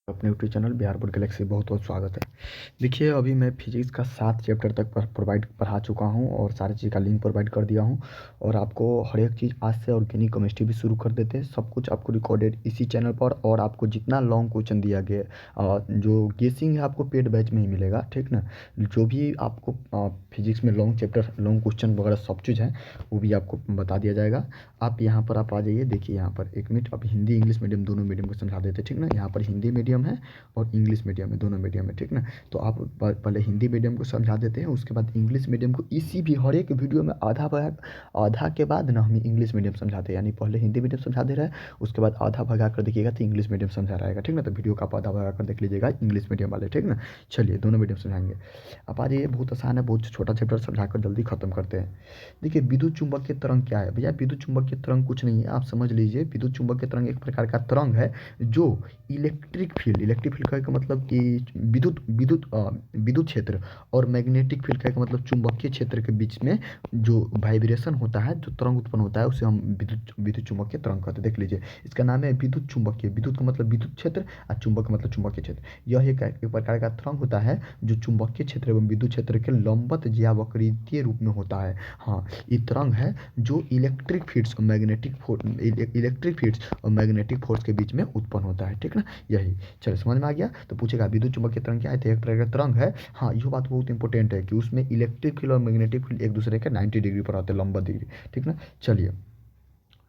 अपने YouTube channel Bihar board Galaxy बहुत बहुत स्वागत है। देखिए, अभी मैं फिजिक्स का 7 चैप्टर तक पढ़ा चुका हूँ और सारी चीज़ का लिंक प्रोवाइड कर दिया हूँ। और आपको हर एक चीज़ आज से ऑर्गेनिक केमिस्ट्री भी शुरू कर देते हैं। सब कुछ आपको रिकॉर्डेड इसी चैनल पर, और आपको जितना लॉन्ग क्वेश्चन दिया गया जो गेसिंग है आपको पेड बैच में ही मिलेगा, ठीक ना। जो भी आपको फिजिक्स में लॉन्ग चैप्टर लॉन्ग क्वेश्चन वगैरह सब चीज़ है वो भी आपको बता दिया जाएगा। आप यहाँ पर आप आ जाइए। देखिए यहाँ पर एक मिनट, अब हिंदी इंग्लिश मीडियम दोनों मीडियम को समझा देते हैं, ठीक ना। यहाँ पर हिंदी मीडियम है और इंग्लिश मीडियम है, दोनों मीडियम है, ठीक ना। तो आप पहले हिंदी मीडियम को समझा देते हैं, उसके बाद इंग्लिश मीडियम को। इसी भी हर एक वीडियो में आधा भाग आधा के बाद ना हम इंग्लिश मीडियम समझाते हैं, यानी पहले हिंदी मीडियम समझा दे रहा है, उसके बाद आधा भगा कर देखिएगा तो इंग्लिश मीडियम समझा रहेगा, ठीक ना। तो वीडियो का आप आधा भगा कर देख लीजिएगा इंग्लिश मीडियम वाले, ठीक ना। चलिए दोनों मीडियम समझाएंगे। आप आ जाइए, बहुत आसान है, बहुत छोटा चैप्टर समझा कर जल्दी खत्म करते हैं। देखिए, विद्युत चुंबकीय तरंग क्या है भैया? विद्युत चुंबकीय तरंग कुछ नहीं है, आप समझ लीजिए। विद्युत चुंबकीय तरंग एक प्रकार का तरंग है जो इलेक्ट्रिक फील्ड का मतलब कि विद्युत क्षेत्र, और मैग्नेटिक फील्ड का मतलब चुंबकीय क्षेत्र के बीच में जो वाइब्रेशन होता है, जो तरंग उत्पन्न होता है, उसे हम विद्युत चुंबकीय तरंग कहते हैं। देख लीजिए, इसका नाम है विद्युत चुंबकीय। विद्युत का मतलब विद्युत क्षेत्र और चुंबक का मतलब चुंबकीय क्षेत्र। यह एक प्रकार का तरंग होता है जो चुंबकीय क्षेत्र एवं विद्युत क्षेत्र के लंबवत या वक्रीय रूप में होता है। हाँ, ये तरंग है जो इलेक्ट्रिक फील्ड्स और मैग्नेटिक फोर्स के बीच में उत्पन्न होता है, ठीक ना। यही चलो समझ में आ गया। तो पूछेगा विद्युत चुंबकीय तरंग क्या है, तो एक प्रकार का तरंग है। हाँ, ये बात बहुत इंपॉर्टेंट है कि उसमें इलेक्ट्रिक फील्ड और मैग्नेटिक फील्ड एक दूसरे के 90 डिग्री पर आते हैं, लंबा डिग्री, ठीक ना। चलिए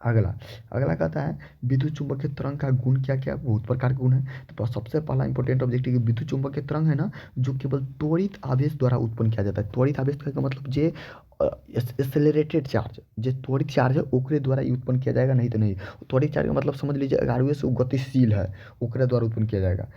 अगला अगला कहता है विद्युत चुंबकीय तरंग का गुण क्या क्या? बहुत प्रकार के गुण है। तो सबसे पहला इंपॉर्टेंट ऑब्जेक्टिव विद्युत चुंबकीय तरंग है ना, जो केवल त्वरित आवेश द्वारा उत्पन्न किया जाता है। त्वरित आवेश का मतलब जे एक्सेलरेटेड चार्ज, जो त्वरित चार्ज है ओकरे द्वारा ही उत्पन्न किया जाएगा, नहीं तो नहीं। त्वरित चार्ज का मतलब समझ लीजिए अगर से गतिशील है, ओकरे द्वारा उत्पन्न किया जाएगा।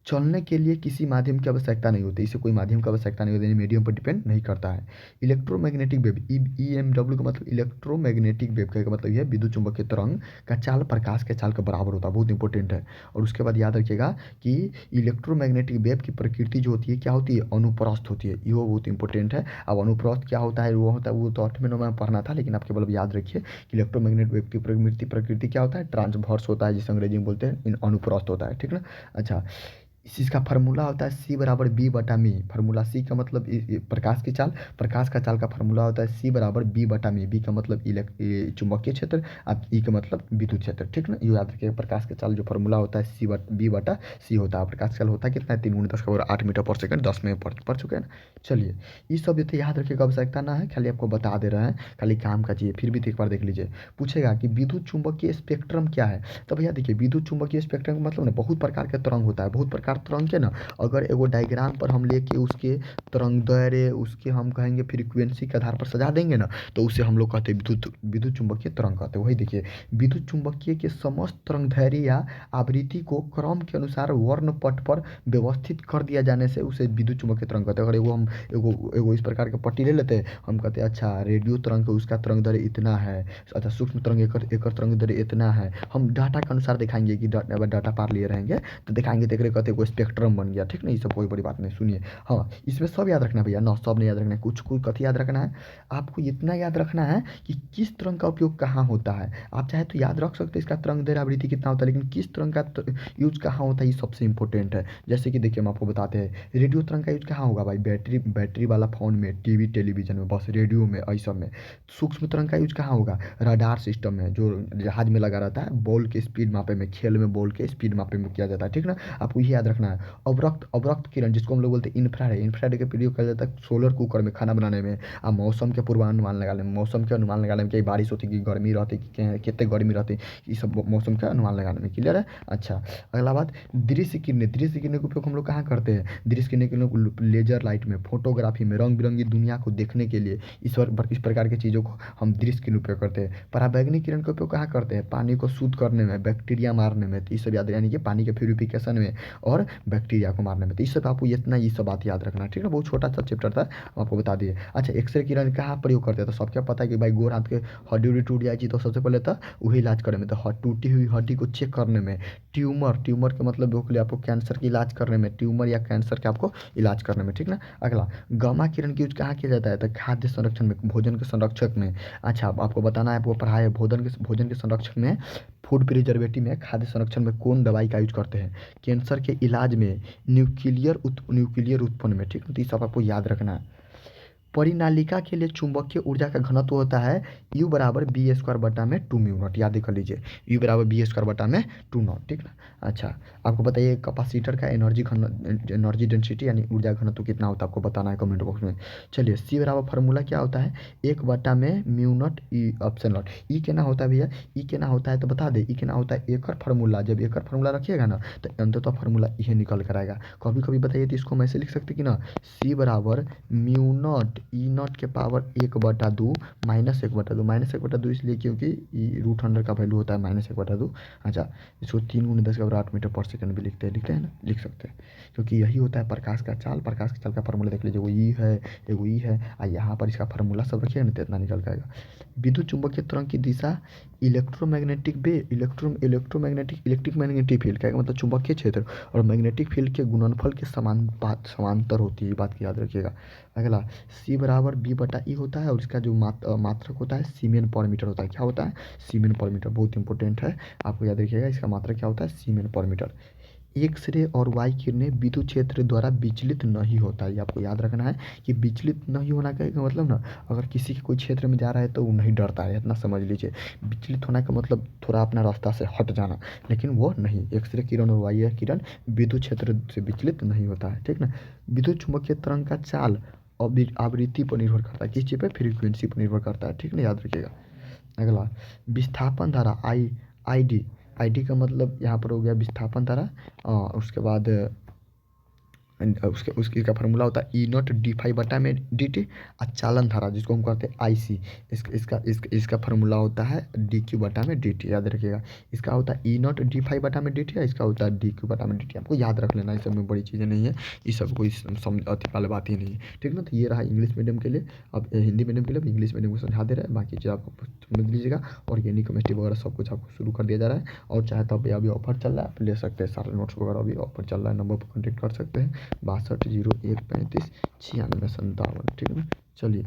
चलने के लिए किसी माध्यम की आवश्यकता नहीं होती, इसे कोई माध्यम की आवश्यकता नहीं होती, मीडियम पर डिपेंड नहीं करता है। इलेक्ट्रोमैग्नेटिक वेव, EMW का मतलब इलेक्ट्रोमैग्नेटिक वेव का मतलब यह विद्युत चुंबकीय तरंग का चाल प्रकाश के चाल के बराबर होता है, बहुत इंपॉर्टेंट है। और उसके बाद याद रखिएगा कि इलेक्ट्रोमैग्नेटिक वेव की प्रकृति जो होती है क्या होती है, अनुप्रस्थ होती है, ये बहुत इंपॉर्टेंट है। अब अनुप्रस्थ क्या होता है, वो तो 8वें 9वें में पढ़ना था, लेकिन आप केवल याद रखिए कि इलेक्ट्रोमैग्नेटिक वेव की प्रकृति क्या होता है, ट्रांसवर्स होता है, जिसे अंग्रेजी में बोलते हैं अनुप्रस्थ होता है, ठीक ना। अच्छा, इस चीज़ का फार्मूला होता है C बराबर B बटा मी। फार्मूला C का मतलब प्रकाश की चाल, प्रकाश का चाल का फार्मूला होता है C बराबर B बटा मी। B का मतलब चुंबकीय क्षेत्र, अब E का मतलब विद्युत क्षेत्र, ठीक ना। ये याद रखिएगा, प्रकाश का चाल जो फार्मूला होता है B बटा C होता है। प्रकाश का चाल होता है कितना है, 3 × 10⁻8 मीटर पर सेकंड, 10 में पढ़ चुके हैं ना। चलिए, ये सब जो थे याद रखिएगा, आवश्यकता ना है, खाली आपको बता दे रहे हैं, खाली काम का चाहिए। फिर भी एक बार देख लीजिए, पूछेगा कि विद्युत चुंबकीय स्पेक्ट्रम क्या है। तो भैया देखिए, विद्युत चुंबकीय स्पेक्ट्रम का मतलब ना बहुत प्रकार के तरंग होता है, बहुत प्रकार तरंग के ना, अगर एगो डायग्राम पर हम लेके उसके तरंग दैर्ध्य, उसके हम कहेंगे फ्रीक्वेंसी के आधार पर सजा देंगे ना, तो उसे हम लोग कहते हैं विद्युत चुंबकीय तरंग कहते हैं। वही देखिए, विद्युत चुंबकीय के समस्त तरंग दैर्ध्य या आवृत्ति को क्रम के अनुसार वर्ण पट पर व्यवस्थित कर दिया जाने से उसे विद्युत चुंबकीय तरंग कहते हैं। अगर एगो हम एगो इस प्रकार के पट्टी ले लेते हैं, हम कहते हैं अच्छा रेडियो तरंग है, उसका तरंग दैर्ध्य इतना है, अच्छा सूक्ष्म तरंग एकर तरंग दैर्ध्य इतना है। हम डाटा के अनुसार दिखाएंगे कि डाटा पार लिए रहेंगे तो दिखाएंगे, देख रहे कहते हैं कोई स्पेक्ट्रम बन गया, ठीक नहीं। ये सब कोई बड़ी बात नहीं, सुनिए। हाँ, इसमें सब याद रखना है भैया, ना सब नहीं याद रखना है, कुछ कुछ कथी याद रखना है, आपको इतना याद रखना है कि किस तरंग का उपयोग कहाँ होता है। आप चाहे तो याद रख सकते हैं इसका तरंग दैर्ध्य आवृत्ति कितना होता है, लेकिन किस तरंग का यूज कहाँ होता है ये सबसे इंपॉर्टेंट है। जैसे कि देखिए हम आपको बताते हैं, रेडियो तरंग का यूज कहाँ होगा भाई, बैटरी वाला फोन में, टीवी टेलीविजन में, बस रेडियो में, ऐसा में। सूक्ष्म तरंग का यूज कहाँ होगा, रडार सिस्टम में, जो जहाज में लगा रहता है, बॉल के स्पीड मापे में, खेल में बॉल के स्पीड मापे में किया जाता है, ठीक ना। आपको ये याद रखना है। अवरक्त किरण, जिसको हम लोग बोलते हैं इंफ्रारेड, इंफ्रारेड का प्रयोग किया जाता है सोलर कुकर में खाना बनाने में, मौसम के पूर्वानुमान लगाने में, मौसम के अनुमान लगाने में, कि बारिश होती है कि गर्मी रहती है, कितने गर्मी रहती है, ये सब मौसम का अनुमान लगाने में। क्लियर है। अच्छा, अगला बात, दृश्य किरणें। दृश्य किरणें का उपयोग हम लोग कहाँ करते हैं, दृश्य किरणें के लोग लेजर लाइट में, फोटोग्राफी में, रंग बिरंगी दुनिया को देखने के लिए इस प्रकार की चीज़ों को हम दृश्य किरण उपयोग करते हैं। पराबैंगनी किरण का उपयोग कहाँ करते हैं, पानी को शुद्ध करने में, बैक्टीरिया मारने में, तो ये सब याद, यानी कि पानी के प्यूरिफिकेशन में और बैक्टीरिया को मारने में। तो इस सब आपको इतना ये सब बात याद रखना, ठीक है। बहुत छोटा सा चैप्टर था, हम आपको बता दिए। अच्छा, एक्सरे किरण कहाँ प्रयोग करते हैं, तो सबको पता है कि भाई गोर हाथ के हड्डी उड्डी टूट जाए तो सबसे पहले तो वही इलाज करने में, तो टूटी हुई हड्डी को चेक करने में। ट्यूमर के मतलब के लिए आपको कैंसर की इलाज करने में, ट्यूमर या कैंसर के आपको इलाज करने में, ठीक ना। अगला, गामा किरण की यूज कहाँ किया जाता है, तो खाद्य संरक्षण में, भोजन के संरक्षक में। अच्छा, आपको बताना है, आपको पढ़ाया है भोजन के संरक्षण में फूड प्रिजर्वेटिव में खाद्य संरक्षण में कौन दवाई का यूज करते हैं? कैंसर के इलाज में, न्यूक्लियर उत्पन्न में, ठीक है, तो ये सब आपको याद रखना है। परिनालिका के लिए चुंबकीय ऊर्जा का घनत्व होता है U बराबर बी स्क्वायर बटा में 2 म्यू नॉट, याद कर लीजिए, U बराबर बी स्क्वायर बटा में 2 नॉट, ठीक ना। अच्छा, आपको बताइए कैपेसिटर का एनर्जी डेंसिटी यानी ऊर्जा घनत्व कितना होता है, आपको बताना है कमेंट बॉक्स में। चलिए, C बराबर फार्मूला क्या होता है, 1 बटा में mu naught epsilon naught. E के ना होता है भैया, ई के ना होता है तो बता दे, ई के ना होता है एकर फार्मूला। जब एकर फार्मूला रखिएगा ना तो अंततः फार्मूला ये निकल कर आएगा। कभी कभी बताइए तो इसको हम ऐसे लिख सकते कि ना, C बराबर म्यू नॉट ई नॉट के पावर 1/2 माइनस 1/2, माइनस 1/2 इसलिए क्योंकि ई रूट अंडर का वैल्यू होता है -1/2। अच्छा, इसको 3 × 10⁸ भी लिखते हैं ना, लिख सकते हैं, क्योंकि यही होता है प्रकाश का चाल। प्रकाश के चाल का फार्मूला देख लीजिए, वो ई है, एगो ई है, और यहाँ पर इसका फार्मूला सब रखिएगा ना तो इतना निकल जाएगा। विद्युत चुंबकीय तरंग की दिशा इलेक्ट्रिक मैग्नेटिक फील्ड का मतलब चुंबकीय क्षेत्र और मैग्नेटिक फील्ड के गुणनफल के समांतर होती है, ये बात की याद रखिएगा। अगला, C बराबर B बटा ई होता है और इसका जो मात्रक होता है सीमेन पर मीटर होता है। क्या होता है? सीमेन पर मीटर, बहुत इंपॉर्टेंट है, आपको याद रखिएगा। इसका मात्रक क्या होता है? सीमेन पर मीटर। एक्स-रे और वाई किरणें विद्युत क्षेत्र द्वारा विचलित नहीं होता है, ये आपको याद रखना है कि विचलित नहीं होना का मतलब ना, अगर किसी के कोई क्षेत्र में जा रहा है तो वो नहीं डरता है, इतना समझ लीजिए। विचलित होना का मतलब थोड़ा अपना रास्ता से हट जाना, लेकिन वो नहीं। एक्स-रे किरण और वाई किरण विद्युत क्षेत्र से विचलित नहीं होता है, ठीक ना। विद्युत चुम्बकीय तरंग का चाल आवृत्ति पर निर्भर करता है, किस चीज़ पे? फ्रीक्वेंसी पर निर्भर करता है, ठीक ना, याद रखिएगा। अगला, विस्थापन धारा आई डी का मतलब यहाँ पर हो गया विस्थापन धारा। उसके बाद उसका फार्मूला होता है ई नॉट डी फाइव बटा में डी टी। और चालन धारा जिसको हम कहते हैं आई सी, इसका फार्मूला होता है डी क्यू बटा में डी टी, याद रखिएगा। इसका होता है ई नॉट डी फाइव बटा में डी टी, इसका होता है डी क्यू बटा में डी टी। आपको याद रख लेना, इस सब में बड़ी चीज़ें नहीं है, इस सब कोई समझ अति वाली बात ही नहीं है, ठीक ना। तो ये रहा इंग्लिश मीडियम के लिए। अब हिंदी मीडियम के लिए इंग्लिश मीडियम को समझा दे रहे हैं, बाकी चीज़ आपको समझ लीजिएगा। ऑर्गेनिक केमिस्ट्री वगैरह सब कुछ आपको शुरू कर दिया जा रहा है, और चाहे तो अभी ऑफर चल रहा है, आप ले सकते हैं सारे नोट्स वगैरह, अभी ऑफर चल रहा है। नंबर पर कॉन्टेक्ट कर सकते हैं 6201359657, ठीक है ना। चलिए,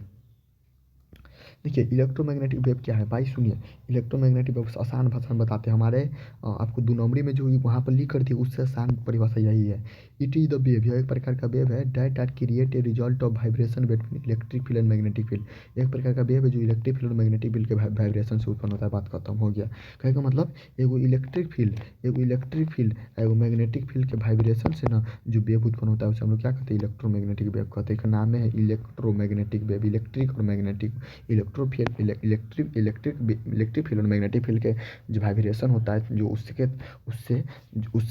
देखिए इलेक्ट्रोमैग्नेटिक वेव क्या है भाई, सुनिए। इलेक्ट्रोमैग्नेटिक वेव आसान भाषा में बताते हैं, हमारे आपको 2 नंबरी में जो वहाँ पर लिख कर दी उससे आसान परिभाषा यही है। इट इज़ द वेव, यह एक प्रकार का वेव है that are create a result of vibration between electric field and magnetic field. एक प्रकार का वेव है जो इलेक्ट्रिक फील्ड और मैग्नेटिक फील्ड के वाइब्रेशन से उत्पन्न होता है। बात खत्म हो गया। कहे का मतलब एगो इलेक्ट्रिक फील्ड एगो मैग्नेटिक फील्ड के वाइब्रेशन से ना जो वेव उत्पन्न होता है उसे हम लोग क्या कहते हैं? इलेक्ट्रोमैग्नेटिक वेव कहते हैं। नाम है इलेक्ट्रोमैग्नेटिक वेव। इलेक्ट्रिक और मैग्नेटिक, इलेक्ट्रिक फील्ड और मैग्नेटिक फील्ड के जो वाइब्रेशन होता है, जो उससे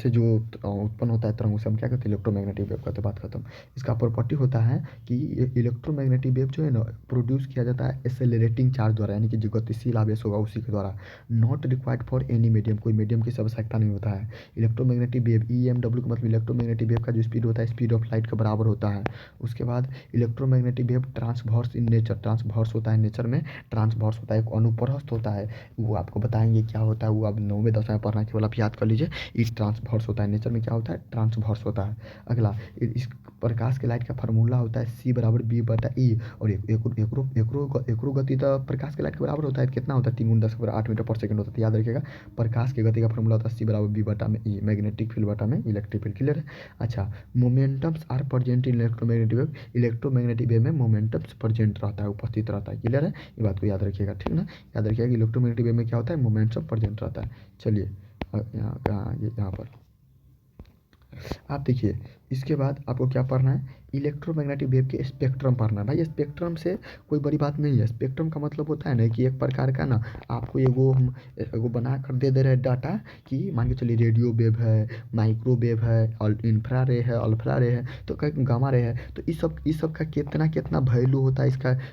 जो उत्पन्न होता है तरंग, उसे हम क्या कहते हैं? इलेक्ट्रोमैग्नेटिक वेव कहते हैं। बात खत्म। इसका प्रॉपर्टी होता है कि इलेक्ट्रोमैग्नेटिक वेव जो है ना प्रोड्यूस किया जाता है एक्सेलरेटिंग चार्ज द्वारा, यानी कि जो गतिशील आवेश होगा उसी के द्वारा। Not required for any medium, कोई मीडियम की आवश्यकता नहीं होता है। इलेक्ट्रोमैग्नेटिक वेव EMW का मतलब इलेक्ट्रोमैग्नेटिक वेव का जो स्पीड होता है स्पीड ऑफ लाइट के बराबर होता है। उसके बाद electromagnetic wave transverse in nature, transverse होता है नेचर में, ट्रांसवर्स होता है, एक अनुप्रस्थ होता है, वो आपको बताएंगे क्या होता है, वो आप 9वें 10वें में पढ़ना, केवल आप याद कर लीजिए। इस ट्रांसवर्स होता है नेचर में, क्या होता है? ट्रांसवर्स होता है। अगला, इस प्रकाश के लाइट का फार्मूला होता है C बराबर B बटा ई, और एकरो गति तो प्रकाश के लाइट के बराबर होता है, कितना होता है? 3 × 10⁸ मीटर पर सेकंड होता है, याद रखिएगा। प्रकाश की गति का फार्मूला होता है C बराबर B बटा में ई, मैग्नेटिक फील्ड बटा में इलेक्ट्रिक फील्ड, क्लियर है। अच्छा, momentums are present in electromagnetic wave, electromagnetic wave में मोमेंटम्स प्रेजेंट रहता है, उपस्थित रहता है, क्लियर है। ये बात को याद रखिएगा, ठीक ना। याद रखिएगा कि इलेक्ट्रोमैग्नेटिक वेव में क्या होता है? मोमेंटम प्रेजेंट रहता है। चलिए, यहाँ पर आप देखिए, इसके बाद आपको क्या पढ़ना है? इलेक्ट्रोमैग्नेटिक वेव के स्पेक्ट्रम पढ़ना है। भाई स्पेक्ट्रम से कोई बड़ी बात नहीं है। स्पेक्ट्रम का मतलब होता है ना कि एक प्रकार का ना आपको एगो बना कर दे रहे डाटा, कि मान के चलिए रेडियो वेव है, माइक्रोवेव है, इंफ्रा रे है, अल्फा रे है, तो गामा रे है, तो इस सब का कितना वैल्यू होता है,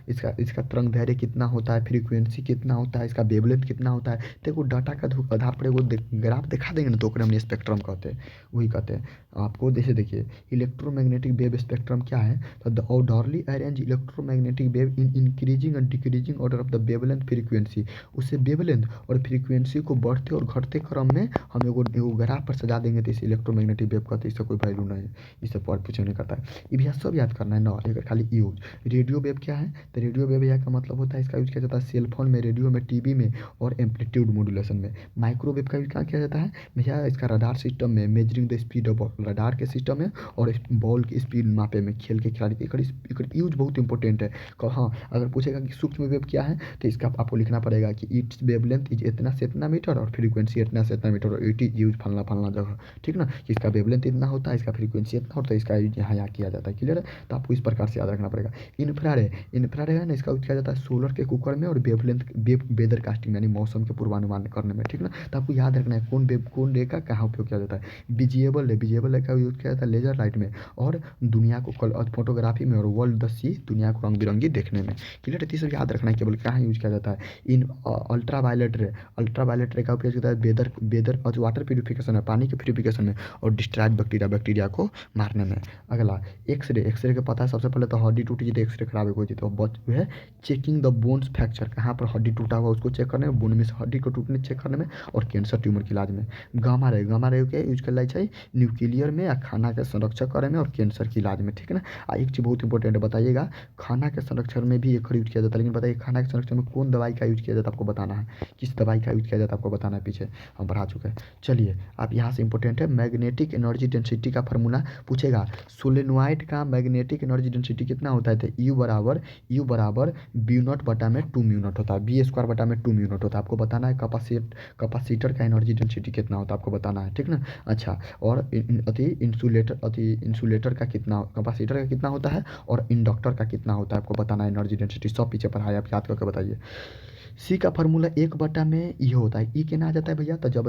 इसका तरंग दैर्घ्य कितना होता है, फ्रीक्वेंसी कितना होता है, इसका वेवलेंथ कितना होता है, तो एगो डाटा का आधार पर एगो ग्राफ दिखा देंगे ना, तो ओकरे हम स्पेक्ट्रम कहते हैं, वही कहते हैं। आपको जैसे देखिए चलिए इलेक्ट्रोमैग्नेटिक वेव स्पेक्ट्रम क्या है, तो the orderly arrange electromagnetic wave in increasing and decreasing order of the wavelength frequency. उससे वेवलेंथ और फ्रीक्वेंसी को बढ़ते और घटते क्रम में हम एगो ग्राफ पर सजा देंगे तो इसे इलेक्ट्रोमैग्नेटिक वेव कहते हैं। इससे कोई वैल्यू नहीं है, इससे पर पूछे नहीं करता है। ये भैया सब याद करना है ना, एक खाली यूज। रेडियो वेव क्या है, तो रेडियो वेव भैया का मतलब होता है, इसका यूज किया जाता है सेलफोन में, रेडियो में, टीवी में और एम्पलीट्यूड मॉड्यूलेशन में। माइक्रोवेव का यूज क्या किया जाता है भैया, इसका रडार सिस्टम में, measuring the speed of radar के सिस्टम में और बॉल की स्पीड मापे में, खेल के खिलाड़ी एक यूज बहुत इंपॉर्टेंट है। हाँ अगर पूछेगा कि सूक्ष्म वेव क्या है, तो इसका आपको लिखना पड़ेगा कि इट्स वेवलेंथ इज इतना से इतना मीटर और फ्रीक्वेंसी इतना से इतना मीटर और इट इज यूज फलना फलना जगह, ठीक ना। इसका वेवलेंथ इतना होता है, इसका फ्रीक्वेंसी इतना होता है, इसका यूज यहाँ किया जाता है। क्लियर है, तो आपको इस प्रकार से याद रखना पड़ेगा। इंफ्रारेड, इंफ्रारेड है ना, इसका यूज किया जाता है सोलर के कुकर में और वेवलेंथ वेदर कास्टिंग यानी मौसम के पूर्वानुमान करने में, ठीक ना। तो आपको याद रखना है कौन रे का कहाँ उपयोग किया जाता है। विजिबल रे, विजिबल रे का यूज किया जाता है लेजर लाइट में और दुनिया को फोटोग्राफी में और वर्ल्ड द सी दुनिया को रंग बिरंगी देखने में। क्लियर है, तीसरा याद रखना है केवल कहाँ यूज किया जाता है। इन अल्ट्रावायलेट रे, अल्ट्रावायलेट रे का उपयोग होता है वेदर वेदर और वाटर प्यूरिफिकेशन है, पानी के प्यूरिफिकेशन में और डिस्ट्रॉयड बैक्टीरिया को मारने में। अगला एक्सरे, एक्सरे का पता है सबसे पहले तो हड्डी टूटी थी तो एक्सरे खराब हो गई थी, तो बच है चेकिंग द बोन्स फ्रैक्चर, कहाँ पर हड्डी टूटा हुआ उसको चेक करने में, बोन में से हड्डी को टूटने चेक करने में और कैंसर ट्यूमर के इलाज में। गामा रे, गामा रे के यूज कर है न्यूक्लियर में या खाना के संरक्षण करे में और कैंसर के इलाज में, ठीक है ना। एक चीज़ बहुत इंपॉर्टेंट है, बताइएगा खाना के संरक्षण में भी एक यूज किया जाता है, लेकिन बताइए खाना के संरक्षण में कौन दवाई का यूज किया जाता है आपको बताना है, किस दवाई का यूज किया जाता है आपको बताना है, पीछे हम पढ़ा चुके हैं। चलिए आप यहाँ से इंपॉर्टेंट है मैग्नेटिक एनर्जी डेंसिटी का फॉर्मूला पूछेगा, सोलेनोइड का मैग्नेटिक एनर्जी डेंसिटी कितना होता है, तो यू बराबर बी नॉट बटा में 2 म्यू नॉट होता है, बी स्क्वायर बटा में 2 म्यू नॉट होता है। आपको बताना है कैपेसिटर का एनर्जी डेंसिटी कितना होता है आपको बताना है, ठीक ना। अच्छा और इंसुलेटर का कितना, कैपेसिटर का कितना होता है और इंडक्टर का कितना होता है आपको बताना है एनर्जी डेंसिटी, सब पीछे पढ़ाया, आप याद करके बताइए। सी का फॉर्मूला 1 बटा में ई होता है, ई केना आ जाता है भैया, तो जब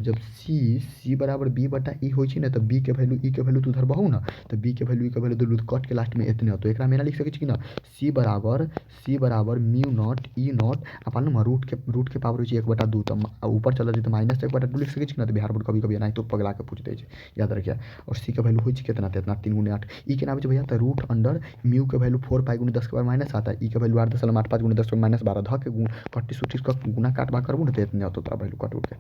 जब सी बराबर बी बटा ई हो ना, तो बी के वैल्यू ई के वैल्यू तो उधर बहु ना, तो बी के वैल्यू ई के वैल्यू तो रूट कट के लास्ट में इतने हो, तो एक मेरा लिख सके कि ना सी बराबर म्यू नॉट ई नॉट आप मालूम रूट के पावर हो 1/2, तो ऊपर चला जाए तो -1/2 लिख सके ना, तो बिहार बोर्ड कभी कभी नहीं तो पगला के पूछ दे, याद रखिए। और सी का वैल्यू हो कितना इतना 3 × 8, ई के नाम भैया तो रूट अंडर म्यू के वैल्यू 4 पाई × 10 के बाद माइनस आता है, ई के वैल्यू 8.85 × 10 के -12 धक के पट्टी सुट्टी का गुना काटवा करबू ना तो इतने होता है वैल्यू काट के।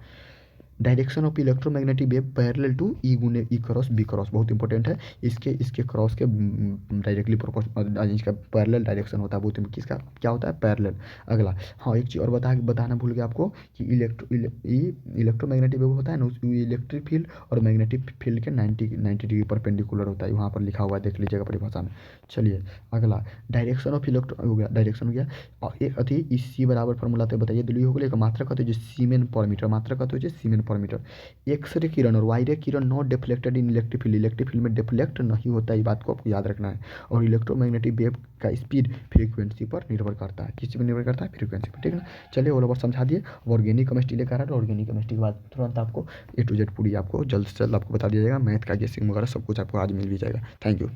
Direction of electromagnetic wave parallel to E गुने ई क्रॉस बी क्रॉस, बहुत इंपॉर्टेंट है। इसके क्रॉस के डायरेक्टली प्रोपोर्शनल इसका पैरेलल डायरेक्शन होता है, बहुत किसका क्या होता है पैरेलल। अगला हाँ एक चीज़ और बताना भूल गया आपको कि इलेक्ट्रोमैग्नेटिक वेव होता है ना, इलेक्ट्रिक फील्ड और मैग्नेटिक फील्ड के 90 डिग्री परपेंडिकुलर होता है, वहाँ पर लिखा हुआ है, देख लीजिएगा परिभाषा में। चलिए अगला डायरेक्शन ऑफ इलेक्ट्रो हो गया, डायरेक्शन हो गया। और एक अति इस सी बराबर फॉर्मूला तो बताइए दिल्ली हो गया, एक मात्रा कहते हैं जो सीमेन पर मीटर, मात्रा कहते हैं सीमेन पर मीटर। एक्स-रे किरण और वाई रे किरण not deflected in electric field, electric field में डिफ्लेक्ट नहीं होता है, ये बात को आपको याद रखना है। और इलेक्ट्रोमैग्नेटिक वेव का स्पीड फ्रीक्वेंसी पर निर्भर करता है, किस पर निर्भर करता है, फ्रीक्वेंसी पर, ठीक है ना। चलिए ऑल ओवर समझा दिए। ऑर्गेनिक केमिस्ट्री लेकर आ रहा है, ऑर्गेनिक केमिस्ट्री के बाद तुरंत आपको A to Z पूरी आपको जल्द से जल्द आपको बता दिया जाएगा, मैथ का गेसिंग वगैरह सब कुछ आपको आज मिल भी जाएगा। Thank you.